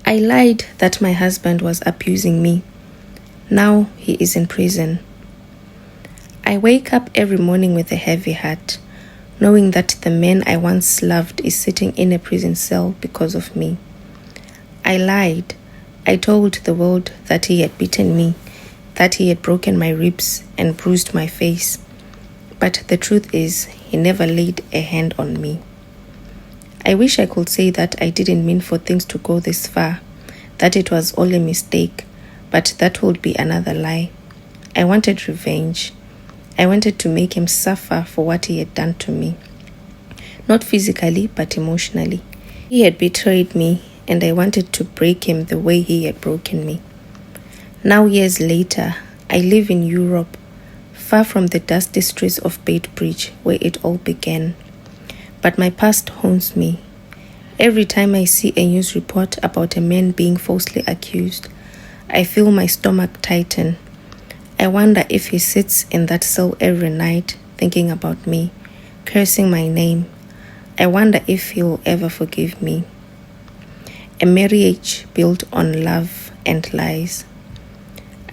I lied that my husband was abusing me. Now he is in prison. I wake up every morning with a heavy heart, knowing that the man I once loved is sitting in a prison cell because of me. I lied. I told the world that he had beaten me, that he had broken my ribs and bruised my face. But the truth is, he never laid a hand on me. I wish I could say that I didn't mean for things to go this far, that it was all a mistake, but that would be another lie. I wanted revenge. I wanted to make him suffer for what he had done to me. Not physically, but emotionally. He had betrayed me, and I wanted to break him the way he had broken me. Now, years later, I live in Europe, far from the dusty streets of Bridge where it all began. But my past haunts me. Every time I see a news report about a man being falsely accused, I feel my stomach tighten. I wonder if he sits in that cell every night thinking about me, cursing my name. I wonder if he'll ever forgive me. A marriage built on love and lies.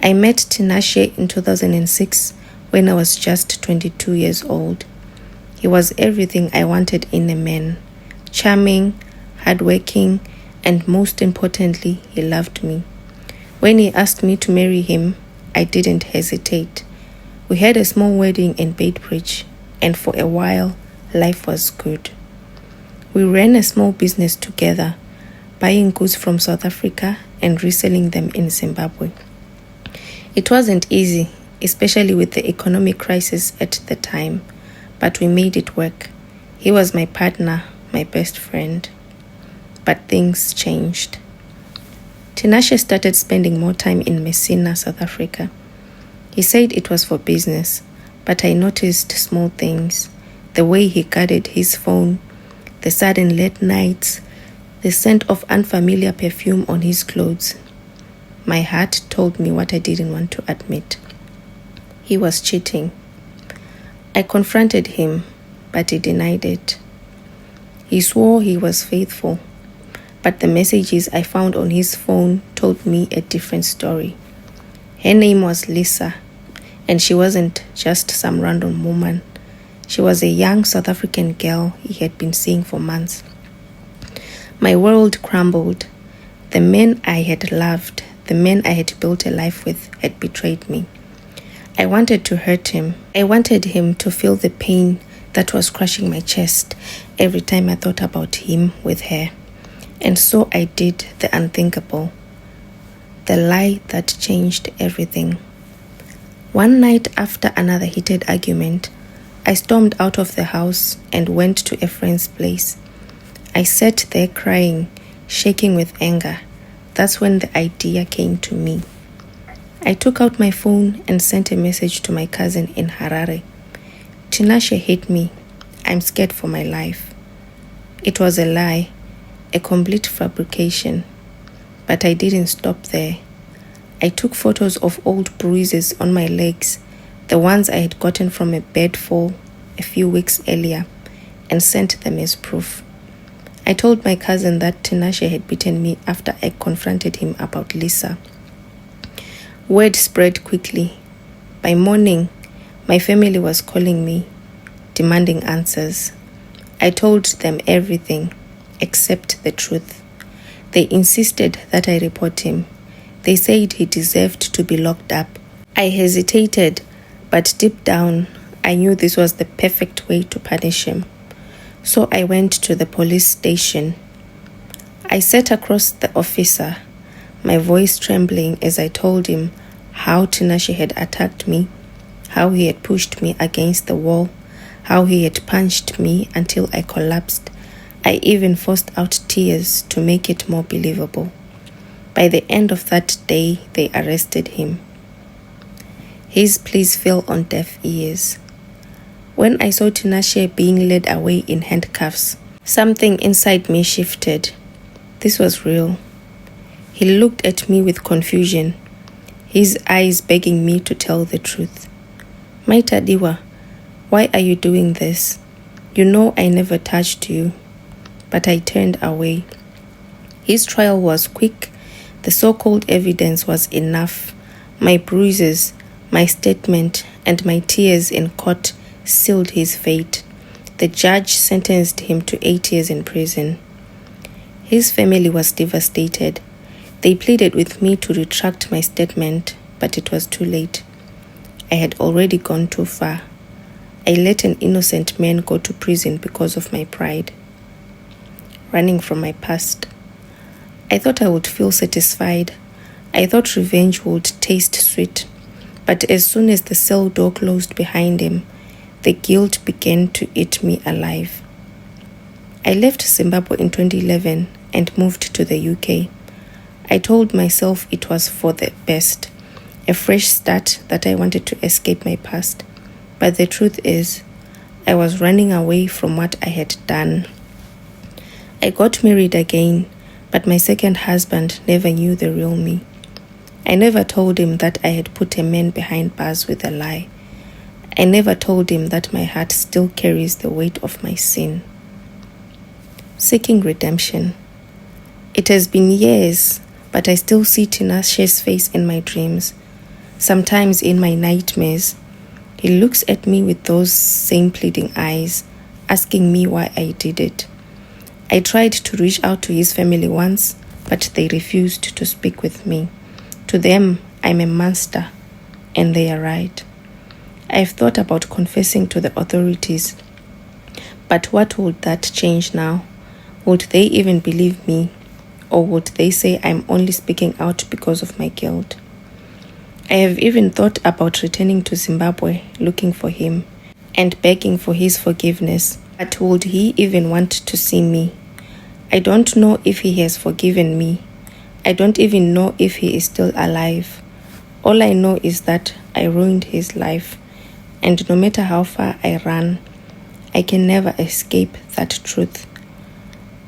I met Tinashe in 2006 when I was just 22 years old. He was everything I wanted in a man. Charming, hardworking, and most importantly, he loved me. When he asked me to marry him, I didn't hesitate. We had a small wedding in Bridge, and for a while, life was good. We ran a small business together, buying goods from South Africa and reselling them in Zimbabwe. It wasn't easy, especially with the economic crisis at the time, but we made it work. He was my partner, my best friend. But things changed. Tinashe started spending more time in Messina, South Africa. He said it was for business, but I noticed small things. The way he guarded his phone, the sudden late nights, the scent of unfamiliar perfume on his clothes. My heart told me what I didn't want to admit. He was cheating. I confronted him, but he denied it. He swore he was faithful, but the messages I found on his phone told me a different story. Her name was Lisa, and she wasn't just some random woman. She was a young South African girl he had been seeing for months. My world crumbled. The man I had loved, the man I had built a life with, had betrayed me. I wanted to hurt him. I wanted him to feel the pain that was crushing my chest every time I thought about him with her. And so I did the unthinkable, the lie that changed everything. One night after another heated argument, I stormed out of the house and went to a friend's place. I sat there crying, shaking with anger. That's when the idea came to me. I took out my phone and sent a message to my cousin in Harare. Tinashe hit me. I'm scared for my life. It was a lie, a complete fabrication. But I didn't stop there. I took photos of old bruises on my legs, the ones I had gotten from a bed fall a few weeks earlier, and sent them as proof. I told my cousin that Tinashe had beaten me after I confronted him about Lisa. Word spread quickly. By morning, my family was calling me, demanding answers. I told them everything except the truth. They insisted that I report him. They said he deserved to be locked up. I hesitated, but deep down, I knew this was the perfect way to punish him. So I went to the police station. I sat across the officer, my voice trembling as I told him how Tinashe had attacked me, how he had pushed me against the wall, how he had punched me until I collapsed. I even forced out tears to make it more believable. By the end of that day, they arrested him. His pleas fell on deaf ears. When I saw Tinashe being led away in handcuffs, something inside me shifted. This was real. He looked at me with confusion, his eyes begging me to tell the truth. Maitadiwa, why are you doing this? You know I never touched you. But I turned away. His trial was quick. The so-called evidence was enough. My bruises, my statement, and my tears in court sealed his fate. The judge sentenced him to 8 years in prison. His family was devastated. They pleaded with me to retract my statement, but it was too late. I had already gone too far. I let an innocent man go to prison because of my pride. Running from my past. I thought I would feel satisfied. I thought revenge would taste sweet. But as soon as the cell door closed behind him, the guilt began to eat me alive. I left Zimbabwe in 2011 and moved to the UK. I told myself it was for the best, a fresh start, that I wanted to escape my past. But the truth is, I was running away from what I had done. I got married again, but my second husband never knew the real me. I never told him that I had put a man behind bars with a lie. I never told him that my heart still carries the weight of my sin. Seeking redemption. It has been years, but I still see Tinashe's face in my dreams. Sometimes in my nightmares, he looks at me with those same pleading eyes, asking me why I did it. I tried to reach out to his family once, but they refused to speak with me. To them, I'm a monster, and they are right. I've thought about confessing to the authorities, but what would that change now? Would they even believe me? Or would they say I'm only speaking out because of my guilt? I have even thought about returning to Zimbabwe, looking for him, and begging for his forgiveness. But would he even want to see me? I don't know if he has forgiven me. I don't even know if he is still alive. All I know is that I ruined his life, and no matter how far I run, I can never escape that truth.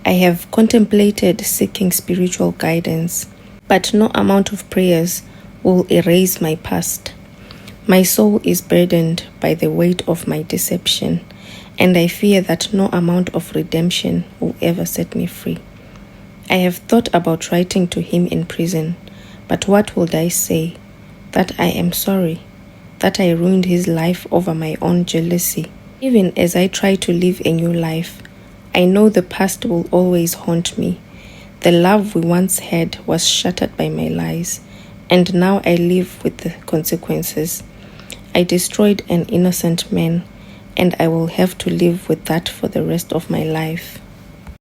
I have contemplated seeking spiritual guidance, but no amount of prayers will erase my past. My soul is burdened by the weight of my deception, and I fear that no amount of redemption will ever set me free. I have thought about writing to him in prison, but what would I say? That I am sorry, that I ruined his life over my own jealousy. Even as I try to live a new life, I know the past will always haunt me. The love we once had was shattered by my lies, and now I live with the consequences. I destroyed an innocent man, and I will have to live with that for the rest of my life.